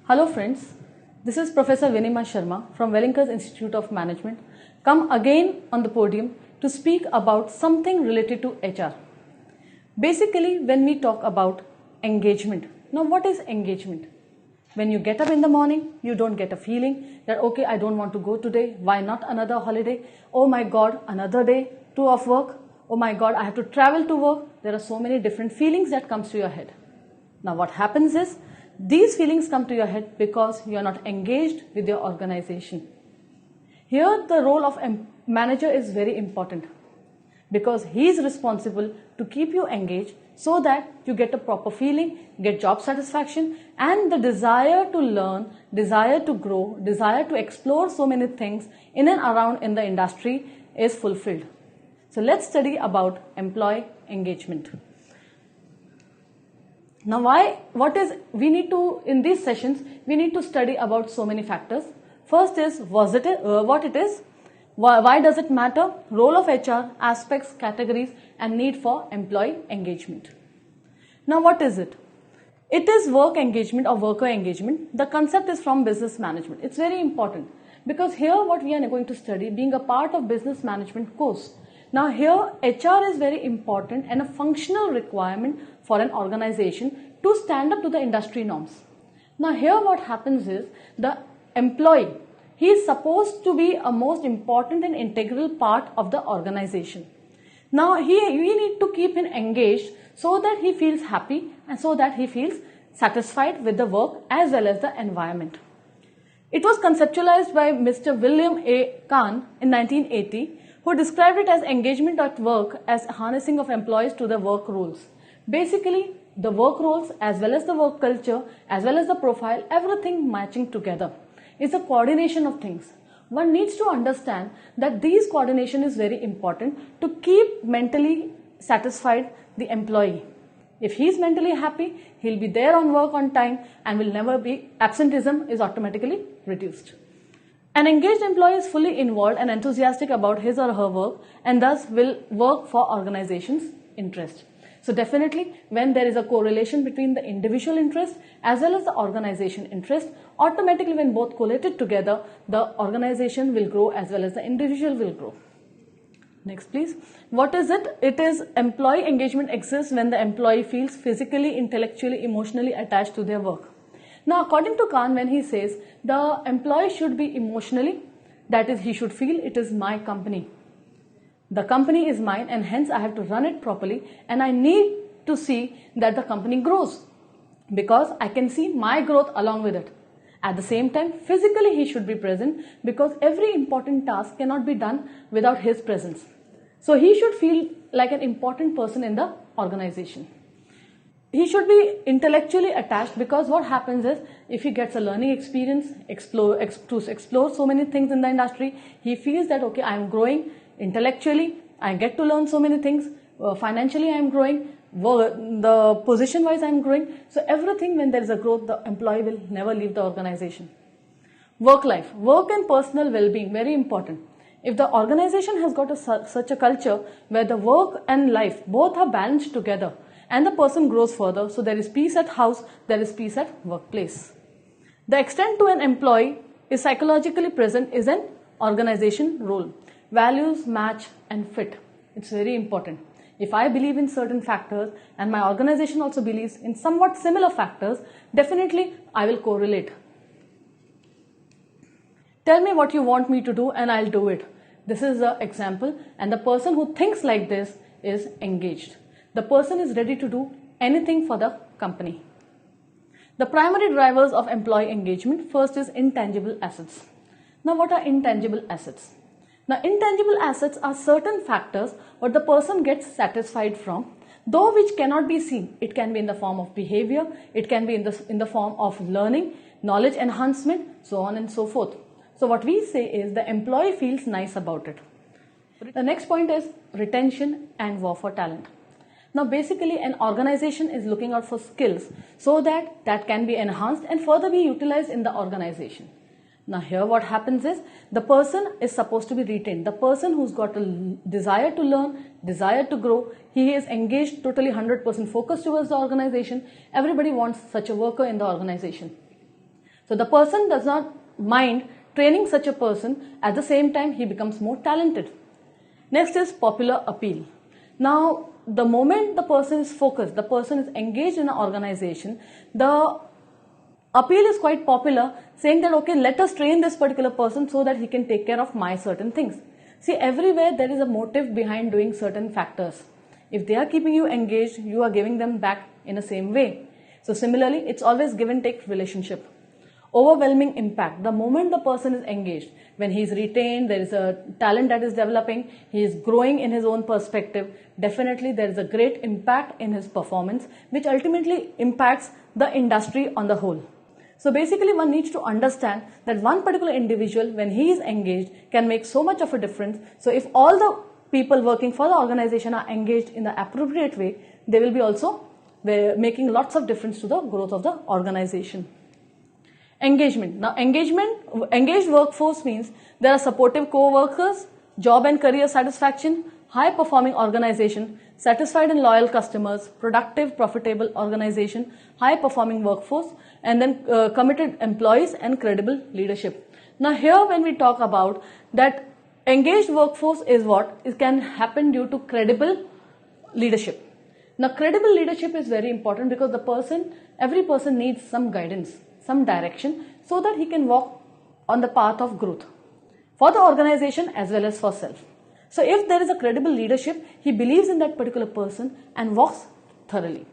Hello friends, this is Professor Vinima Sharma from Wellingkers Institute of Management, come again on the podium to speak about something related to HR. Basically, when we talk about engagement, now what is engagement? When you get up in the morning, you don't get a feeling that okay, I don't want to go today, why not another holiday? Oh my God, another day of work. Oh my God, I have to travel to work. There are so many different feelings that comes to your head. Now what happens is, these feelings come to your head because you are not engaged with your organization. Here the role of a manager is very important because he is responsible to keep you engaged so that you get a proper feeling, get job satisfaction, and the desire to learn, desire to grow, desire to explore so many things in and around in the industry is fulfilled. So let's study about employee engagement. Now we need to, in these sessions, we need to study about so many factors. First is what it is, why does it matter, role of HR, aspects, categories, and need for employee engagement. Now what is it? It is work engagement or worker engagement. The concept is from business management. It's very important because here what we are going to study being a part of business management course. Now here HR is very important and a functional requirement for an organization to stand up to the industry norms. Now here what happens is the employee, he is supposed to be a most important and integral part of the organization. Now we need to keep him engaged so that he feels happy and so that he feels satisfied with the work as well as the environment. It was conceptualized by Mr. William A. Kahn in 1980, who described it as engagement at work as harnessing of employees to the work roles. Basically, the work roles as well as the work culture, as well as the profile, everything matching together. It's a coordination of things. One needs to understand that these coordination is very important to keep mentally satisfied the employee. If he is mentally happy, he'll be there on work on time and will never be, absenteeism is automatically reduced. An engaged employee is fully involved and enthusiastic about his or her work and thus will work for organization's interest. So definitely when there is a correlation between the individual interest as well as the organization interest, automatically when both collated together, the organization will grow as well as the individual will grow. Next please. What is it? It is employee engagement exists when the employee feels physically, intellectually, emotionally attached to their work. Now, according to Kahn, when he says the employee should be emotionally, that is, he should feel it is my company. The company is mine and hence I have to run it properly and I need to see that the company grows because I can see my growth along with it. At the same time, physically he should be present because every important task cannot be done without his presence. So he should feel like an important person in the organization. He should be intellectually attached because what happens is if he gets a learning experience, to explore so many things in the industry, he feels that okay, I am growing intellectually, I get to learn so many things, financially I am growing, the position wise I am growing. So everything when there is a growth, the employee will never leave the organization. Work life, work and personal well-being, very important. If the organization has got such a culture where the work and life both are balanced together, and the person grows further, so there is peace at house, there is peace at workplace. The extent to an employee is psychologically present is an organization role. Values, match and fit. It's very important. If I believe in certain factors and my organization also believes in somewhat similar factors, definitely I will correlate. Tell me what you want me to do and I'll do it. This is an example, and the person who thinks like this is engaged. The person is ready to do anything for the company. The primary drivers of employee engagement, first is intangible assets. Now what are intangible assets? Now intangible assets are certain factors what the person gets satisfied from, though which cannot be seen. It can be in the form of behavior, it can be in the form of learning, knowledge enhancement, so on and so forth. So what we say is the employee feels nice about it. The next point is retention and war for talent. Now basically an organization is looking out for skills so that can be enhanced and further be utilized in the organization. Now here what happens is the person is supposed to be retained. The person who's got a desire to learn, desire to grow, he is engaged totally 100% focused towards the organization. Everybody wants such a worker in the organization. So the person does not mind training such a person, at the same time he becomes more talented. Next is popular appeal. Now, the moment the person is focused, the person is engaged in an organization, the appeal is quite popular, saying that okay, let us train this particular person so that he can take care of my certain things. See, everywhere there is a motive behind doing certain factors. If they are keeping you engaged, you are giving them back in the same way. So similarly, it's always give and take relationship. Overwhelming impact. The moment the person is engaged, when he is retained, there is a talent that is developing, he is growing in his own perspective, definitely there is a great impact in his performance, which ultimately impacts the industry on the whole. So basically one needs to understand that one particular individual, when he is engaged, can make so much of a difference. So if all the people working for the organization are engaged in the appropriate way, they will be also making lots of difference to the growth of the organization. Engagement. Now engaged workforce means there are supportive co-workers, job and career satisfaction, high performing organization, satisfied and loyal customers, productive, profitable organization, high performing workforce, and then committed employees and credible leadership. Now here when we talk about that engaged workforce is what? It can happen due to credible leadership. Now credible leadership is very important because every person needs some guidance, some direction so that he can walk on the path of growth for the organization as well as for self. So if there is a credible leadership, he believes in that particular person and walks thoroughly.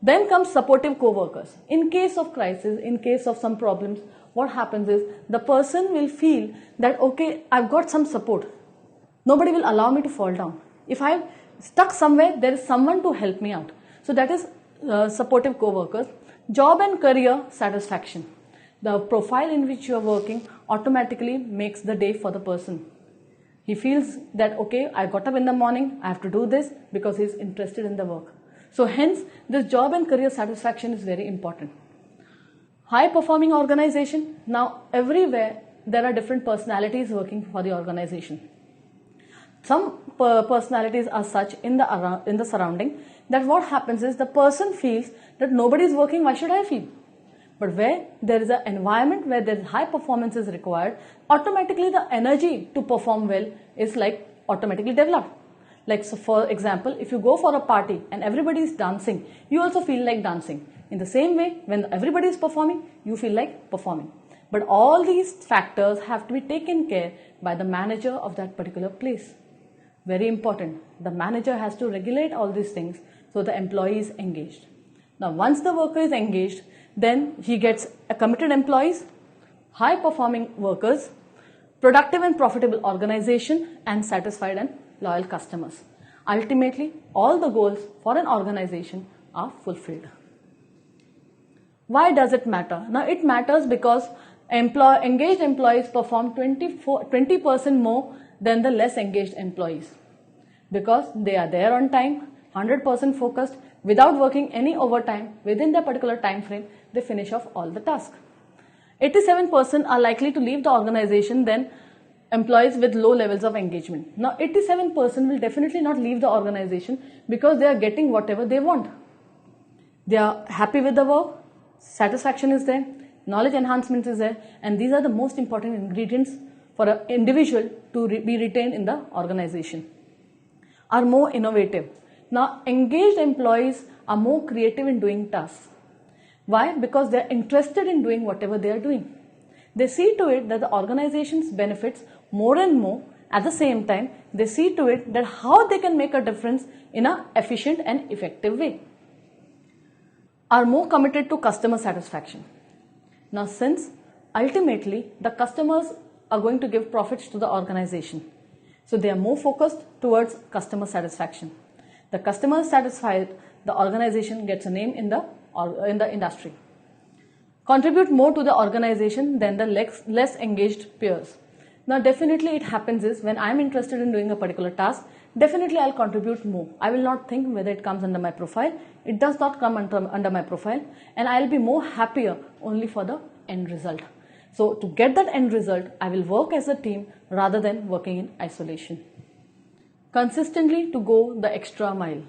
Then comes supportive co-workers. In case of crisis, in case of some problems, what happens is the person will feel that okay, I've got some support. Nobody will allow me to fall down. If I'm stuck somewhere, there is someone to help me out. So that is supportive co-workers. Job and career satisfaction. The profile in which you are working automatically makes the day for the person. He feels that okay, I got up in the morning, I have to do this because he is interested in the work. So hence, this job and career satisfaction is very important. High performing organization. Now everywhere there are different personalities working for the organization. Some personalities are such in the surrounding that what happens is the person feels that nobody is working, why should I feel? But where there is an environment where there is high performance is required, automatically the energy to perform well is like automatically developed. Like so for example, if you go for a party and everybody is dancing, you also feel like dancing. In the same way, when everybody is performing, you feel like performing. But all these factors have to be taken care by the manager of that particular place. Very important. The manager has to regulate all these things so the employee is engaged. Now once the worker is engaged, then he gets a committed employees, high performing workers, productive and profitable organization, and satisfied and loyal customers. Ultimately, all the goals for an organization are fulfilled. Why does it matter? Now it matters because engaged employees perform 20% more than the less engaged employees, because they are there on time, 100% focused, without working any overtime within the particular time frame. They finish off all the tasks. 87% are likely to leave the organization than employees with low levels of engagement. Now 87% will definitely not leave the organization because they are getting whatever they want. They are happy with the work, satisfaction is there, knowledge enhancement is there, and these are the most important ingredients for an individual to be retained in the organization. Are more innovative. Now engaged employees are more creative in doing tasks. Why? Because they are interested in doing whatever they are doing. They see to it that the organization's benefits more and more. At the same time, they see to it that how they can make a difference in an efficient and effective way. Are more committed to customer satisfaction. Now since ultimately the customers are going to give profits to the organization, so they are more focused towards customer satisfaction. The customer is satisfied, the organization gets a name in the industry. Contribute more to the organization than the less engaged peers. Now definitely it happens is when I am interested in doing a particular task, definitely I'll contribute more. I will not think whether it comes under my profile. It does not come under my profile, and I'll be more happier only for the end result. So to get that end result, I will work as a team rather than working in isolation. Consistently to go the extra mile.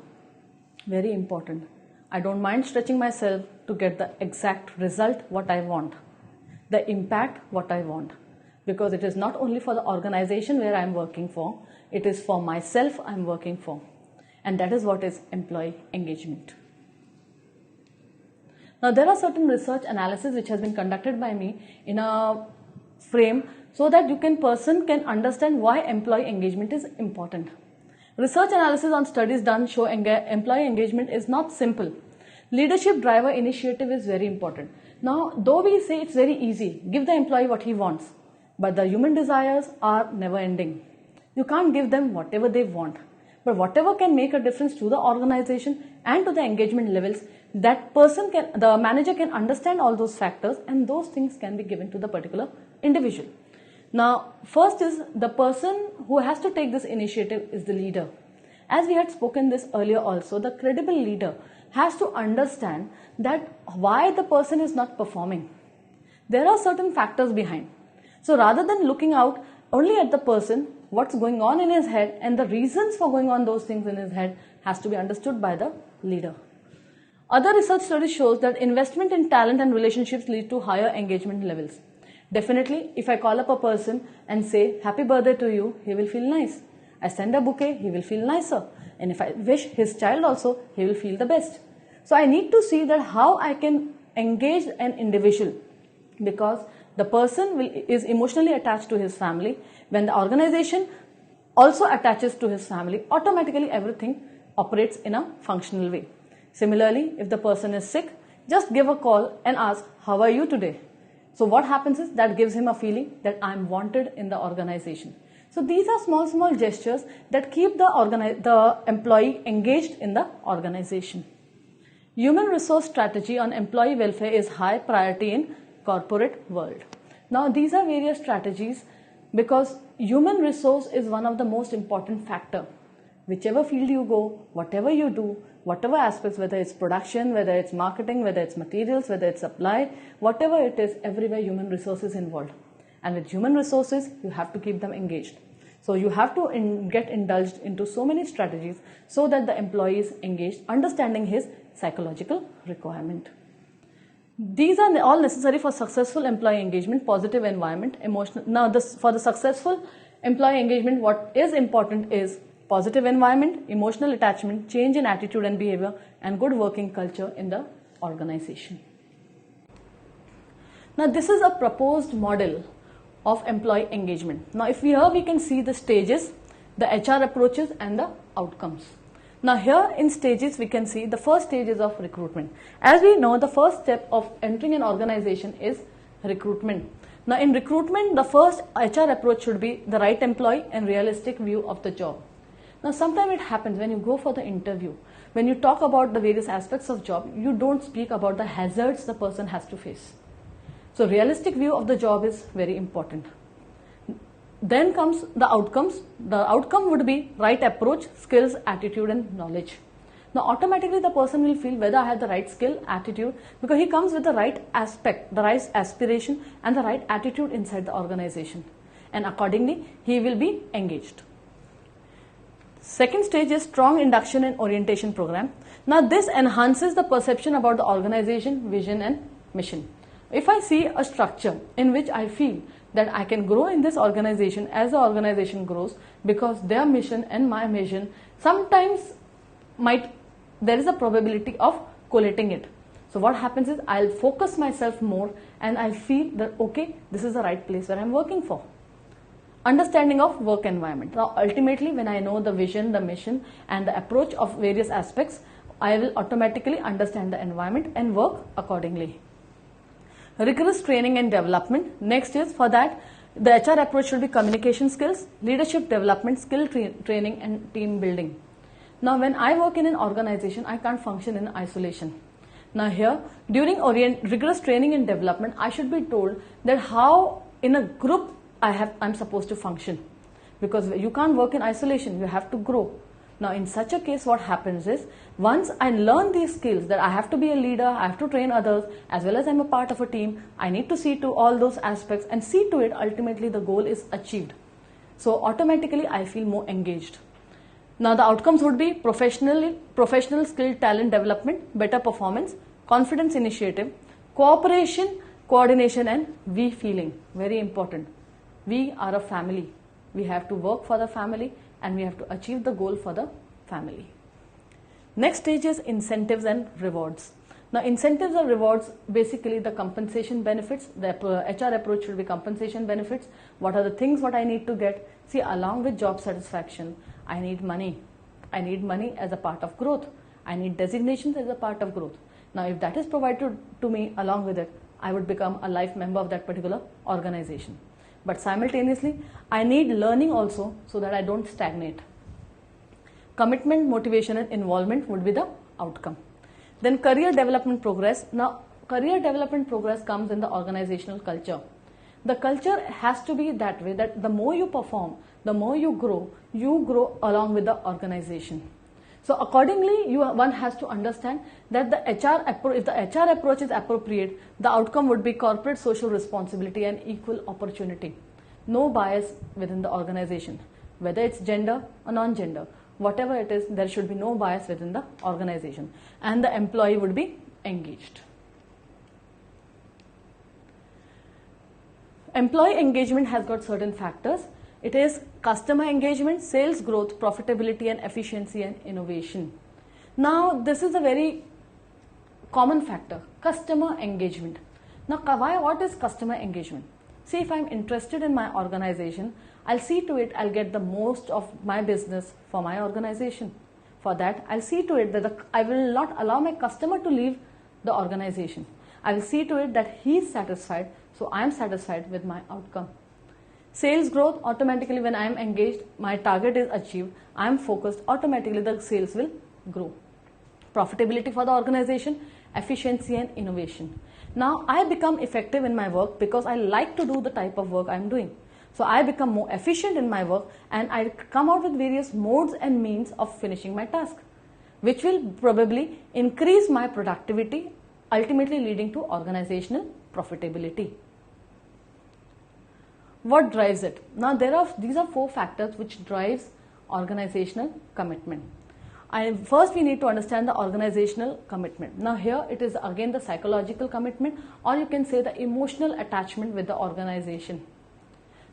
Very important. I don't mind stretching myself to get the exact result what I want. the impact what I want. Because it is not only for the organization where I am working for, it is for myself I am working for. And that is what is employee engagement. Now there are certain research analysis which has been conducted by me in a frame so that person can understand why employee engagement is important. Research analysis on studies done show employee engagement is not simple. Leadership driver initiative is very important. Now, though we say it's very easy, give the employee what he wants, but the human desires are never ending. You can't give them whatever they want, but whatever can make a difference to the organization and to the engagement levels, the manager can understand all those factors, and those things can be given to the particular individual. Now, first is the person who has to take this initiative is the leader. As we had spoken this earlier also, the credible leader has to understand that why the person is not performing. There are certain factors behind. So rather than looking out only at the person, what's going on in his head and the reasons for going on those things in his head has to be understood by the leader. Other research studies shows that investment in talent and relationships lead to higher engagement levels. Definitely, if I call up a person and say, happy birthday to you, he will feel nice. I send a bouquet, he will feel nicer. And if I wish his child also, he will feel the best. So I need to see that how I can engage an individual, because the person is emotionally attached to his family. When the organization also attaches to his family, automatically everything operates in a functional way. Similarly, if the person is sick, just give a call and ask, how are you today? So what happens is that gives him a feeling that I am wanted in the organization. So these are small gestures that keep the employee engaged in the organization. Human resource strategy on employee welfare is high priority in corporate world. Now these are various strategies because human resource is one of the most important factor. Whichever field you go, whatever you do, whatever aspects, whether it's production, whether it's marketing, whether it's materials, whether it's supply, whatever it is, everywhere human resources involved. And with human resources, you have to keep them engaged. So you have to get indulged into so many strategies so that the employee is engaged, understanding his psychological requirement. These are all necessary for successful employee engagement, positive environment, emotional. Now, for the successful employee engagement, what is important is positive environment, emotional attachment, change in attitude and behavior, and good working culture in the organization. Now, this is a proposed model of employee engagement. Now, we can see the stages, the HR approaches, and the outcomes. Now, here in stages, we can see the first stage is of recruitment. As we know, the first step of entering an organization is recruitment. Now, in recruitment, the first HR approach should be the right employee and realistic view of the job. Now, sometimes it happens when you go for the interview, when you talk about the various aspects of job, you don't speak about the hazards the person has to face. So, realistic view of the job is very important. Then comes the outcomes. The outcome would be right approach, skills, attitude and knowledge. Now, automatically the person will feel whether I have the right skill, attitude, because he comes with the right aspect, the right aspiration and the right attitude inside the organization. And accordingly, he will be engaged. Second stage is strong induction and orientation program. Now, this enhances the perception about the organization, vision and mission. If I see a structure in which I feel that I can grow in this organization as the organization grows, because their mission and my mission sometimes there is a probability of collating it. So what happens is I'll focus myself more and I feel that okay, this is the right place where I'm working for. Understanding of work environment. Now ultimately, when I know the vision, the mission and the approach of various aspects, I will automatically understand the environment and work accordingly. Rigorous training and development. Next is, for that, the HR approach should be communication skills, leadership development, skill training and team building. Now when I work in an organization, I can't function in isolation. Now here, during rigorous training and development, I should be told that how in a group I'm supposed to function, because you can't work in isolation, you have to grow. Now in such a case, what happens is, once I learn these skills that I have to be a leader, I have to train others, as well as I'm a part of a team, I need to see to all those aspects and see to it ultimately the goal is achieved. So automatically I feel more engaged. Now the outcomes would be professional skill talent development, better performance, confidence initiative, cooperation Coordination and we feeling, very important. We are a family. We have to work for the family and we have to achieve the goal for the family. Next stage is incentives and rewards. Now, incentives or rewards, basically the compensation benefits. The HR approach should be compensation benefits. What are the things what I need to get? See, along with job satisfaction, I need money. I need money as a part of growth. I need designations as a part of growth. Now, if that is provided to me along with it, I would become a life member of that particular organization. But simultaneously, I need learning also so that I don't stagnate. Commitment, motivation and involvement would be the outcome. Then career development progress. Now, career development progress comes in the organizational culture. The culture has to be that way that the more you perform, the more you grow along with the organization. So accordingly, one has to understand that if the HR approach is appropriate, the outcome would be corporate social responsibility and equal opportunity. No bias within the organization, whether it's gender or non-gender. Whatever it is, there should be no bias within the organization and the employee would be engaged. Employee engagement has got certain factors. It is customer engagement, sales growth, profitability and efficiency and innovation. Now, this is a very common factor, customer engagement. Now, what is customer engagement? See, if I'm interested in my organization, I'll see to it I'll get the most of my business for my organization. For that, I'll see to it that I will not allow my customer to leave the organization. I will see to it that he is satisfied, so I am satisfied with my outcome. Sales growth, automatically when I am engaged, my target is achieved, I am focused, automatically the sales will grow. Profitability for the organization, efficiency and innovation. Now I become effective in my work because I like to do the type of work I am doing. So I become more efficient in my work and I come out with various modes and means of finishing my task, which will probably increase my productivity, ultimately leading to organizational profitability. What drives it? Now these are 4 factors which drives organizational commitment. First we need to understand the organizational commitment. Now here it is again the psychological commitment, or you can say the emotional attachment with the organization.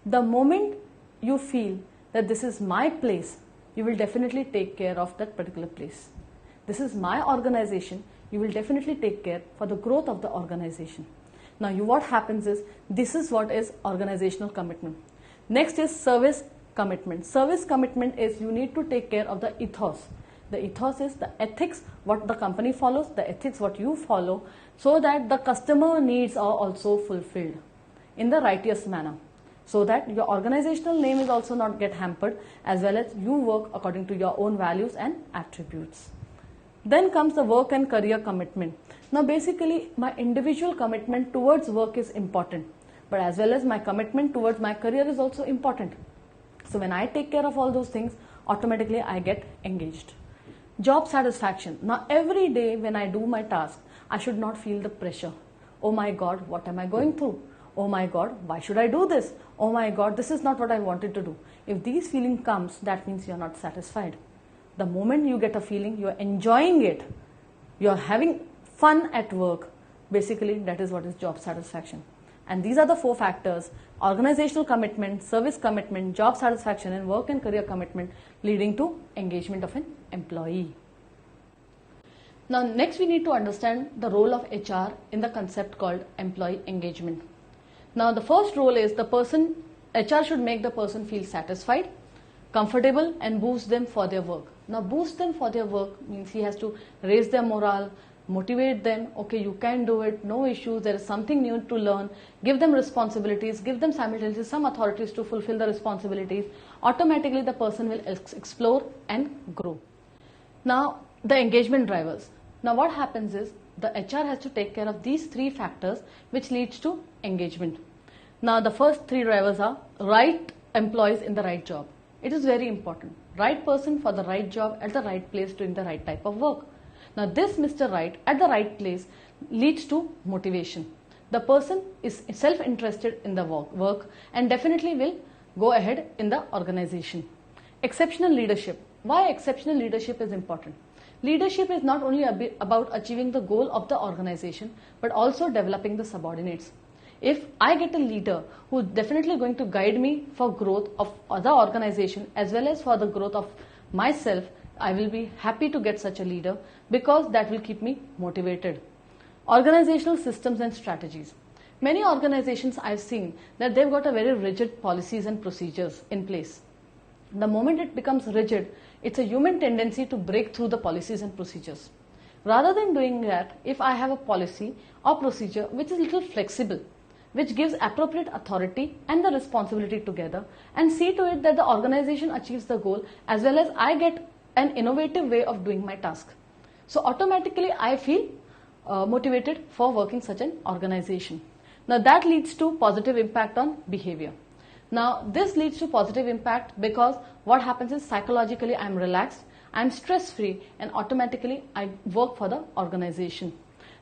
The moment you feel that this is my place, you will definitely take care of that particular place. This is my organization, you will definitely take care for the growth of the organization. Now what happens is, this is what is organizational commitment. Next is service commitment. Service commitment is you need to take care of the ethos. The ethos is the ethics what the company follows, the ethics what you follow, so that the customer needs are also fulfilled in the righteous manner, so that your organizational name is also not get hampered, as well as you work according to your own values and attributes. Then comes the work and career commitment. Now basically my individual commitment towards work is important, but as well as my commitment towards my career is also important. So when I take care of all those things, automatically I get engaged. Job satisfaction. Now every day when I do my task, I should not feel the pressure. Oh my God, what am I going through? Oh my God, why should I do this? Oh my God, this is not what I wanted to do. If these feeling comes, that means you're not satisfied. The moment you get a feeling, you're enjoying it, you're having fun at work, basically that is what is job satisfaction. And these are the 4 factors: organizational commitment, service commitment, job satisfaction and work and career commitment, leading to engagement of an employee. Now next we need to understand the role of HR in the concept called employee engagement. Now the first role is HR should make the person feel satisfied, comfortable and boost them for their work. Now boost them for their work means he has to raise their morale, motivate them, okay, you can do it, no issues, there is something new to learn, give them responsibilities, give them simultaneously some authorities to fulfill the responsibilities. Automatically the person will explore and grow. Now the engagement drivers. Now what happens is, the HR has to take care of these 3 factors which leads to engagement. Now the first 3 drivers are right employees in the right job. It is very important. Right person for the right job at the right place doing the right type of work. Now this Mr. Right at the right place leads to motivation. The person is self-interested in the work and definitely will go ahead in the organization. Exceptional leadership. Why exceptional leadership is important? Leadership is not only about achieving the goal of the organization, but also developing the subordinates. If I get a leader who is definitely going to guide me for growth of other organization as well as for the growth of myself, I will be happy to get such a leader because that will keep me motivated. Organizational systems and strategies. Many organizations I've seen that they've got a very rigid policies and procedures in place. The moment it becomes rigid, it's a human tendency to break through the policies and procedures. Rather than doing that, if I have a policy or procedure which is a little flexible, which gives appropriate authority and the responsibility together, and see to it that the organization achieves the goal as well as I get an innovative way of doing my task. So automatically I feel motivated for working such an organization. Now that leads to positive impact on behavior. Now this leads to positive impact because what happens is psychologically I am relaxed, I am stress free, and automatically I work for the organization.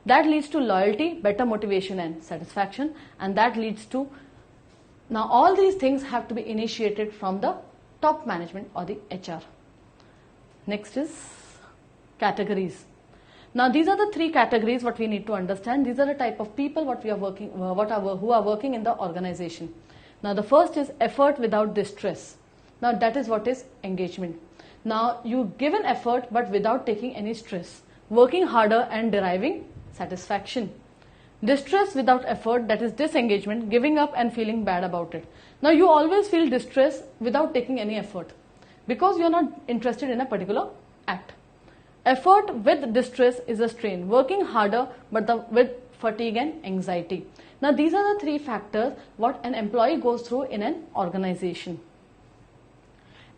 That leads to loyalty, better motivation and satisfaction, and that leads to, now all these things have to be initiated from the top management or the HR. Next is categories. Now these are the three categories what we need to understand. These are the type of people what we are working, who are working in the organization. Now the first is effort without distress. Now that is what is engagement. Now you give an effort but without taking any stress, working harder and deriving satisfaction. Distress without effort, that is disengagement, giving up and feeling bad about it. Now you always feel distress without taking any effort because you are not interested in a particular act. Effort with distress is a strain, working harder but with fatigue and anxiety. Now these are the three factors what an employee goes through in an organization.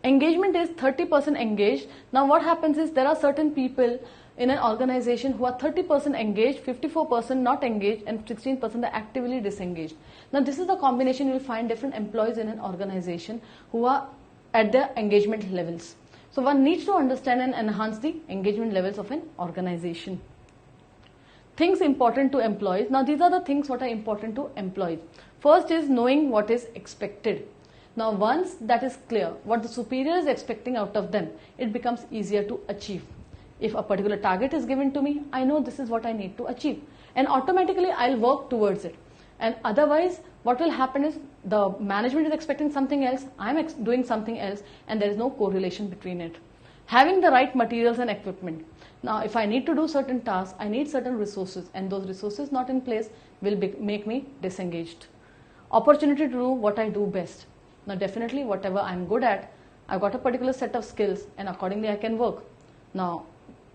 Engagement is 30% engaged. Now what happens is there are certain people in an organization who are 30% engaged, 54% not engaged, and 16% are actively disengaged. Now this is the combination you will find different employees in an organization who are at their engagement levels. So one needs to understand and enhance the engagement levels of an organization. Things important to employees. Now these are the things what are important to employees. First is knowing what is expected. Now once that is clear, what the superior is expecting out of them, it becomes easier to achieve. If a particular target is given to me, I know this is what I need to achieve, and automatically I'll work towards it. And otherwise what will happen is the management is expecting something else, I'm doing something else, and there is no correlation between it. Having the right materials and equipment. Now if I need to do certain tasks, I need certain resources, and those resources not in place will make me disengaged. Opportunity to do what I do best. Now definitely whatever I'm good at, I've got a particular set of skills and accordingly I can work. Now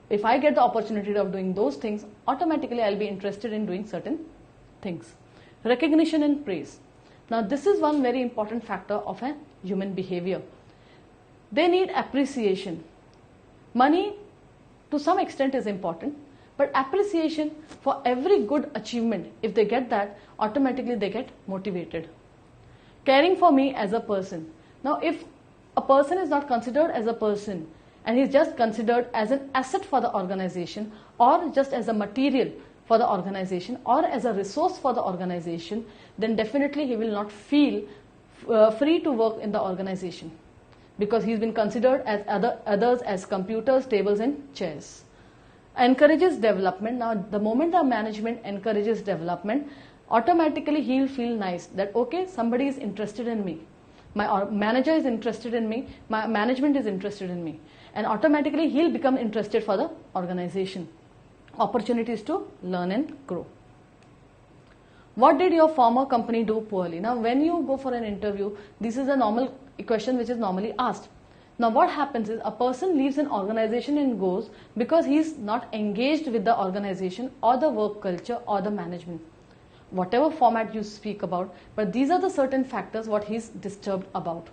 if I get the opportunity of doing those things, automatically I'll be interested in doing certain things. Recognition and praise. Now this is one very important factor of a human behavior. They need appreciation. Money to some extent is important, but appreciation for every good achievement, if they get that, automatically they get motivated. Caring for me as a person. Now if a person is not considered as a person and he is just considered as an asset for the organization or just as a material for the organization or as a resource for the organization, then definitely he will not feel free to work in the organization because he's been considered as others as computers, tables and chairs. Encourages development. Now the moment the management encourages development, automatically he'll feel nice that okay, somebody is interested in me, my manager is interested in me, my management is interested in me, and automatically he'll become interested for the organization. Opportunities to learn and grow. What did your former company do poorly? Now when you go for an interview, this is a normal question which is normally asked. Now what happens is a person leaves an organization and goes because he is not engaged with the organization or the work culture or the management. Whatever format you speak about, but these are the certain factors what he is disturbed about.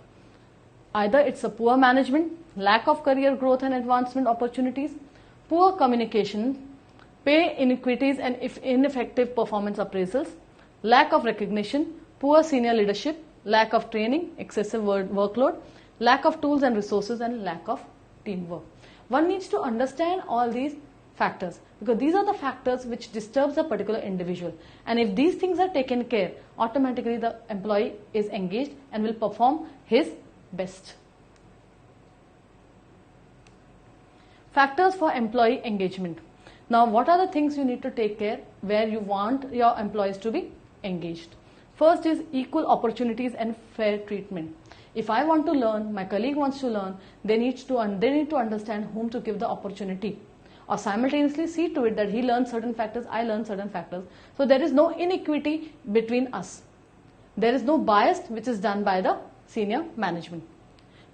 Either it's a poor management, lack of career growth and advancement opportunities, poor communication, pay inequities and ineffective performance appraisals, lack of recognition, poor senior leadership, lack of training, excessive workload, lack of tools and resources, and lack of teamwork. One needs to understand all these factors because these are the factors which disturbs a particular individual, and if these things are taken care, automatically the employee is engaged and will perform his best. Factors for employee engagement. Now what are the things you need to take care where you want your employees to be engaged. First is equal opportunities and fair treatment. If I want to learn, my colleague wants to learn, they need to understand whom to give the opportunity, or simultaneously see to it that he learns certain factors, I learn certain factors. So there is no inequity between us. There is no bias which is done by the senior management.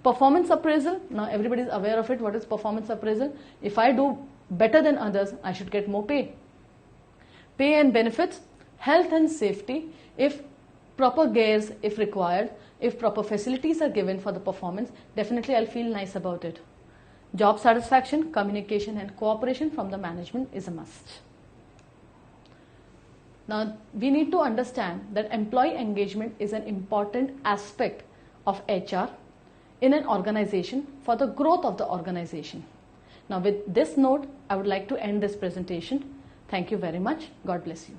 Performance appraisal, now everybody is aware of it. What is performance appraisal? If I do better than others, I should get more pay. Pay and benefits, health and safety, if proper gears if required, if proper facilities are given for the performance, definitely I'll feel nice about it. Job satisfaction, communication and cooperation from the management is a must. Now, we need to understand that employee engagement is an important aspect of HR in an organization for the growth of the organization. Now, with this note, I would like to end this presentation. Thank you very much. God bless you.